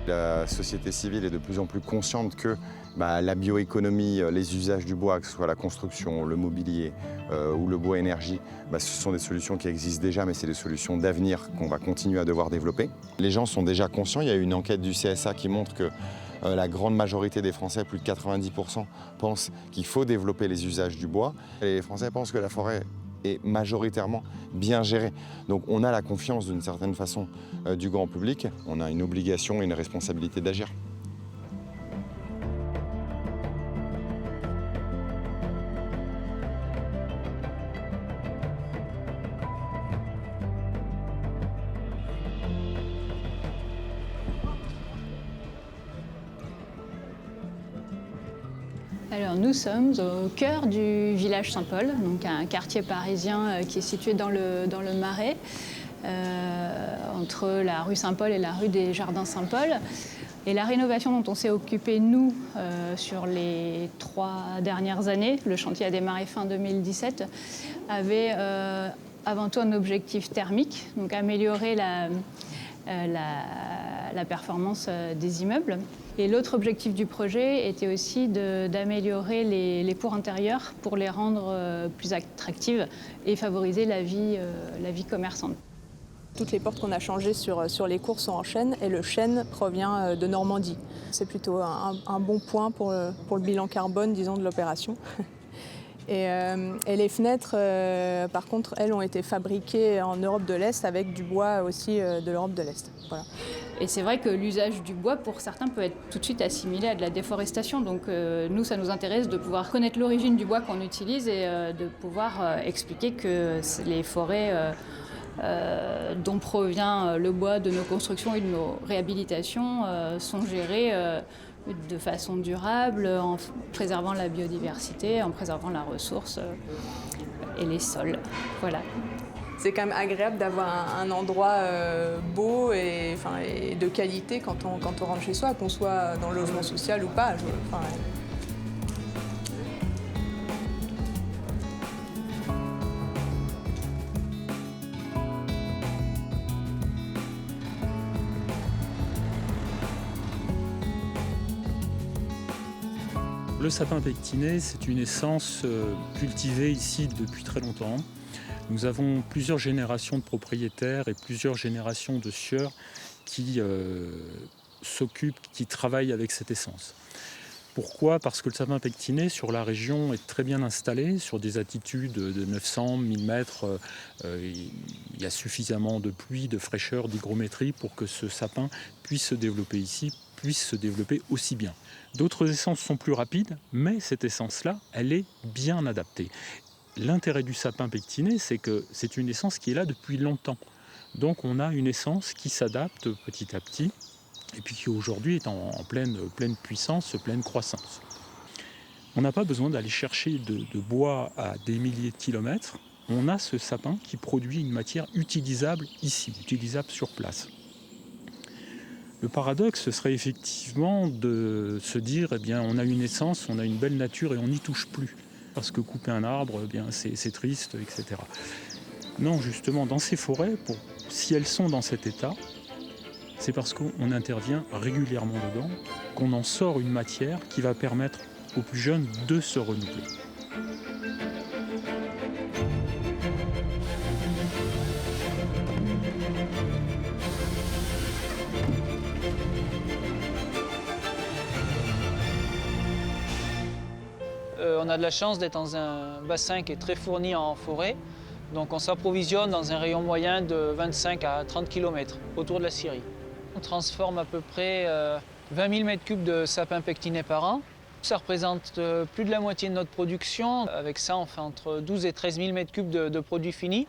La société civile est de plus en plus consciente que la bioéconomie, les usages du bois, que ce soit la construction, le mobilier ou le bois énergie, ce sont des solutions qui existent déjà, mais c'est des solutions d'avenir qu'on va continuer à devoir développer. Les gens sont déjà conscients. Il y a eu une enquête du CSA qui montre que la grande majorité des Français, plus de 90%, pensent qu'il faut développer les usages du bois. Et les Français pensent que la forêt est majoritairement bien gérée. Donc on a la confiance d'une certaine façon du grand public. On a une obligation et une responsabilité d'agir. Alors nous sommes au cœur du village Saint-Paul, donc un quartier parisien qui est situé dans le Marais, entre la rue Saint-Paul et la rue des Jardins Saint-Paul. Et la rénovation dont on s'est occupé, nous, sur les 3 dernières années, le chantier a démarré fin 2017, avait avant tout un objectif thermique, donc améliorer la performance des immeubles. Et l'autre objectif du projet était aussi d'améliorer les tours intérieures pour les rendre plus attractives et favoriser la vie commerçante. Toutes les portes qu'on a changées sur les cours sont en chêne et le chêne provient de Normandie. C'est plutôt un bon point pour le bilan carbone, disons, de l'opération. Et les fenêtres, par contre, elles ont été fabriquées en Europe de l'Est avec du bois aussi de l'Europe de l'Est. Voilà. Et c'est vrai que l'usage du bois, pour certains, peut être tout de suite assimilé à de la déforestation. Donc nous, ça nous intéresse de pouvoir connaître l'origine du bois qu'on utilise et de pouvoir expliquer que les forêts dont provient le bois de nos constructions et de nos réhabilitations sont gérées de façon durable, en préservant la biodiversité, en préservant la ressource et les sols. Voilà. C'est quand même agréable d'avoir un endroit beau et de qualité quand on rentre chez soi, qu'on soit dans le logement social ou pas. Le sapin pectiné, c'est une essence cultivée ici depuis très longtemps. Nous avons plusieurs générations de propriétaires et plusieurs générations de scieurs qui s'occupent, qui travaillent avec cette essence. Pourquoi ? Parce que le sapin pectiné sur la région est très bien installé, sur des altitudes de 900, 1000 mètres. Il y a suffisamment de pluie, de fraîcheur, d'hygrométrie pour que ce sapin puisse se développer ici, puisse se développer aussi bien. D'autres essences sont plus rapides, mais cette essence-là, elle est bien adaptée. L'intérêt du sapin pectiné, c'est que c'est une essence qui est là depuis longtemps. Donc on a une essence qui s'adapte petit à petit et puis qui aujourd'hui est en pleine puissance, pleine croissance. On n'a pas besoin d'aller chercher de bois à des milliers de kilomètres. On a ce sapin qui produit une matière utilisable ici, utilisable sur place. Le paradoxe, ce serait effectivement de se dire, on a une essence, on a une belle nature et on n'y touche plus. Parce que couper un arbre, c'est triste, etc. Non, justement, dans ces forêts, si elles sont dans cet état, c'est parce qu'on intervient régulièrement dedans, qu'on en sort une matière qui va permettre aux plus jeunes de se renouveler. On a de la chance d'être dans un bassin qui est très fourni en forêt. Donc on s'approvisionne dans un rayon moyen de 25 à 30 km autour de la scierie. On transforme à peu près 20 000 m3 de sapin pectiné par an. Ça représente plus de la moitié de notre production. Avec ça, on fait entre 12 et 13 000 m3 de produits finis.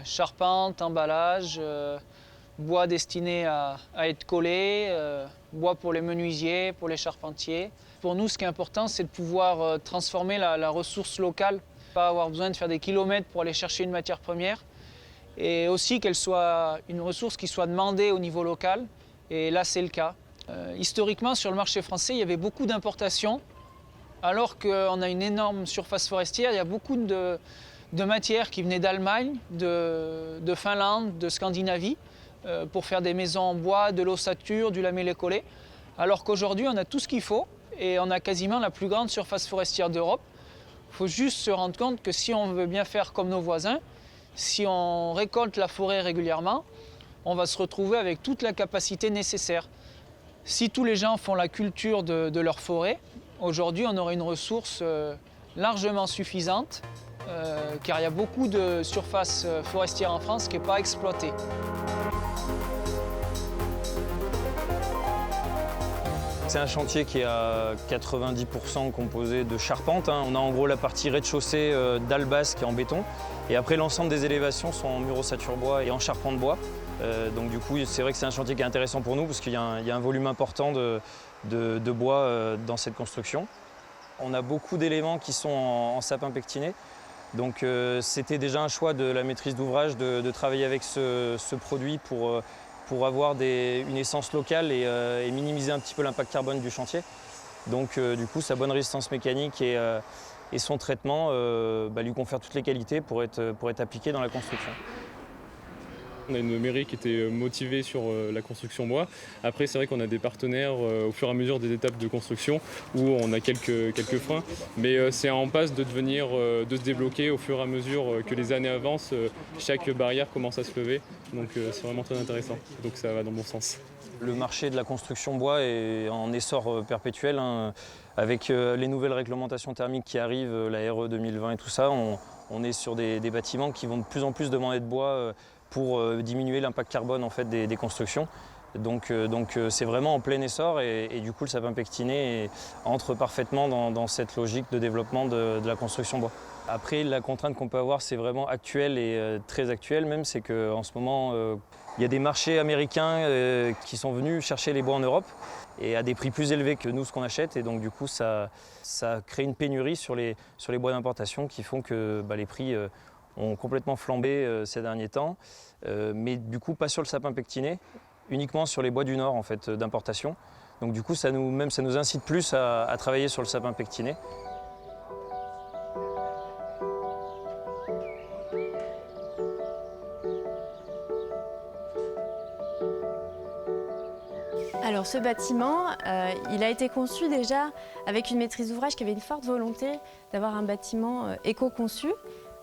Charpente, emballage, bois destiné à être collé, bois pour les menuisiers, pour les charpentiers. Pour nous, ce qui est important, c'est de pouvoir transformer la ressource locale, pas avoir besoin de faire des kilomètres pour aller chercher une matière première, et aussi qu'elle soit une ressource qui soit demandée au niveau local, et là c'est le cas. Historiquement, sur le marché français, il y avait beaucoup d'importations, alors qu'on a une énorme surface forestière, il y a beaucoup de matières qui venaient d'Allemagne, de Finlande, de Scandinavie, pour faire des maisons en bois, de l'ossature, du lamellé-collé. Alors qu'aujourd'hui, on a tout ce qu'il faut et on a quasiment la plus grande surface forestière d'Europe. Il faut juste se rendre compte que si on veut bien faire comme nos voisins, si on récolte la forêt régulièrement, on va se retrouver avec toute la capacité nécessaire. Si tous les gens font la culture de leur forêt, aujourd'hui on aurait une ressource largement suffisante, car il y a beaucoup de surfaces forestières en France qui n'est pas exploitée. C'est un chantier qui est à 90% composé de charpente. On a en gros la partie rez-de-chaussée dalle basse qui est en béton. Et après, l'ensemble des élévations sont en mur ossature bois et en charpente bois. Donc du coup, c'est vrai que c'est un chantier qui est intéressant pour nous parce qu'il y a un volume important de bois dans cette construction. On a beaucoup d'éléments qui sont en sapin pectiné. Donc c'était déjà un choix de la maîtrise d'ouvrage de travailler avec ce produit pour avoir une essence locale et minimiser un petit peu l'impact carbone du chantier. Donc du coup, sa bonne résistance mécanique et son traitement lui confèrent toutes les qualités pour être appliqué dans la construction. On a une mairie qui était motivée sur la construction bois. Après, c'est vrai qu'on a des partenaires au fur et à mesure des étapes de construction où on a quelques freins. Mais c'est en passe de se débloquer au fur et à mesure que les années avancent. Chaque barrière commence à se lever. Donc c'est vraiment très intéressant. Donc ça va dans le bon sens. Le marché de la construction bois est en essor perpétuel. Avec les nouvelles réglementations thermiques qui arrivent, la RE 2020 et tout ça, on est sur des bâtiments qui vont de plus en plus demander de bois pour diminuer l'impact carbone en fait, des constructions. Donc c'est vraiment en plein essor et du coup le sapin pectiné entre parfaitement dans cette logique de développement de la construction bois. Après, la contrainte qu'on peut avoir, c'est vraiment actuel et très actuel même, c'est qu'en ce moment, il y a des marchés américains qui sont venus chercher les bois en Europe et à des prix plus élevés que nous, ce qu'on achète. Et donc du coup, ça crée une pénurie sur les bois d'importation qui font que les prix ont complètement flambé ces derniers temps. Mais du coup, pas sur le sapin pectiné, uniquement sur les bois du Nord en fait, d'importation. Donc du coup, ça nous incite plus à travailler sur le sapin pectiné. Alors ce bâtiment, il a été conçu déjà avec une maîtrise d'ouvrage qui avait une forte volonté d'avoir un bâtiment éco-conçu,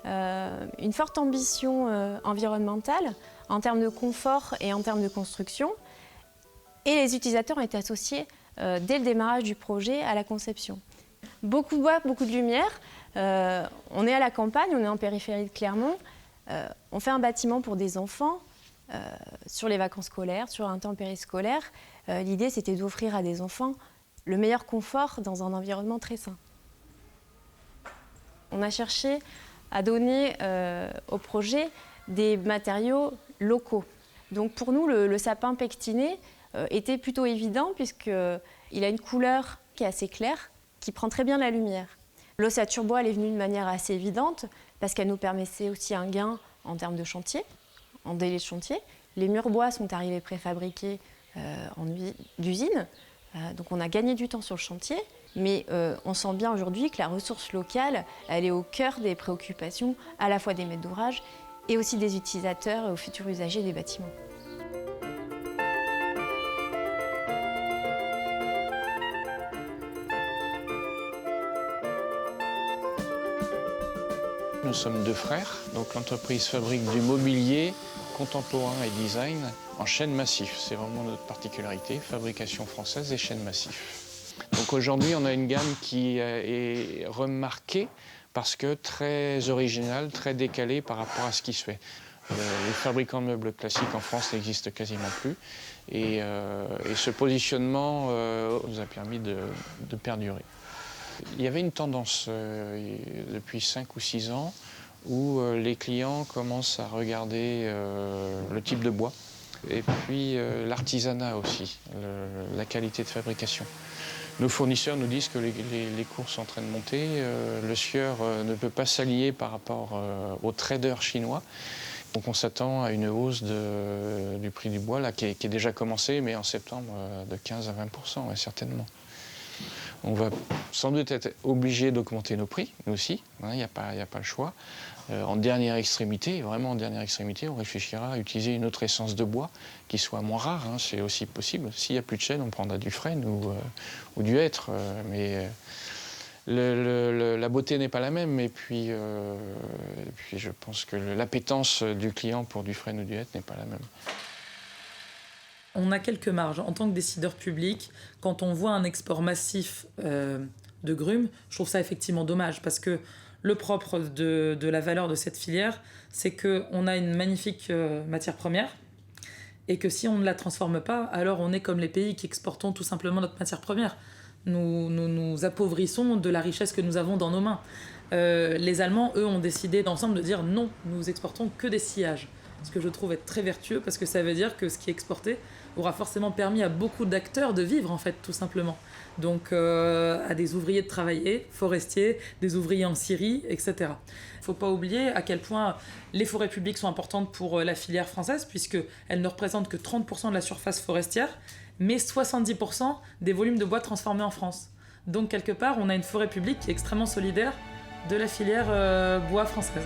une forte ambition environnementale en termes de confort et en termes de construction. Et les utilisateurs ont été associés dès le démarrage du projet à la conception. Beaucoup de bois, beaucoup de lumière. On est à la campagne, on est en périphérie de Clermont. On fait un bâtiment pour des enfants. Sur les vacances scolaires, sur un temps périscolaire, l'idée c'était d'offrir à des enfants le meilleur confort dans un environnement très sain. On a cherché à donner au projet des matériaux locaux. Donc pour nous, le sapin pectiné était plutôt évident puisqu'il a une couleur qui est assez claire, qui prend très bien la lumière. L'ossature bois, elle est venue de manière assez évidente parce qu'elle nous permettait aussi un gain en termes de chantier. En délai de chantier. Les murs bois sont arrivés préfabriqués d'usine, donc on a gagné du temps sur le chantier, mais on sent bien aujourd'hui que la ressource locale, elle est au cœur des préoccupations à la fois des maîtres d'ouvrage et aussi des utilisateurs et aux futurs usagers des bâtiments. Nous sommes deux frères, donc l'entreprise fabrique du mobilier contemporain et design en chêne massif. C'est vraiment notre particularité, fabrication française et chêne massif. Donc aujourd'hui, on a une gamme qui est remarquée parce que très originale, très décalée par rapport à ce qui se fait. Les fabricants de meubles classiques en France n'existent quasiment plus et ce positionnement nous a permis de perdurer. Il y avait une tendance depuis 5 ou 6 ans où les clients commencent à regarder le type de bois et puis l'artisanat aussi, la qualité de fabrication. Nos fournisseurs nous disent que les cours sont en train de monter, le sieur ne peut pas s'allier par rapport aux traders chinois. Donc on s'attend à une hausse du prix du bois là, qui est déjà commencée, mais en septembre de 15 à 20%, ouais, certainement. On va sans doute être obligé d'augmenter nos prix, nous aussi, il n'y a pas le choix. En dernière extrémité, vraiment en dernière extrémité, on réfléchira à utiliser une autre essence de bois qui soit moins rare, hein, c'est aussi possible. S'il n'y a plus de chêne, on prendra du frêne ou du hêtre. Mais la beauté n'est pas la même. Et puis je pense que l'appétence du client pour du frêne ou du hêtre n'est pas la même. On a quelques marges. En tant que décideur public, quand on voit un export massif de grumes, je trouve ça effectivement dommage parce que le propre de la valeur de cette filière, c'est qu'on a une magnifique matière première et que si on ne la transforme pas, alors on est comme les pays qui exportons tout simplement notre matière première. Nous appauvrissons de la richesse que nous avons dans nos mains. Les Allemands, eux, ont décidé d'ensemble de dire non, nous exportons que des sillages. Ce que je trouve être très vertueux parce que ça veut dire que ce qui est exporté aura forcément permis à beaucoup d'acteurs de vivre, en fait, tout simplement. Donc à des ouvriers de travailler, forestiers, des ouvriers en scierie, etc. Il ne faut pas oublier à quel point les forêts publiques sont importantes pour la filière française puisqu'elles ne représentent que 30% de la surface forestière, mais 70% des volumes de bois transformés en France. Donc quelque part, on a une forêt publique qui est extrêmement solidaire de la filière bois française.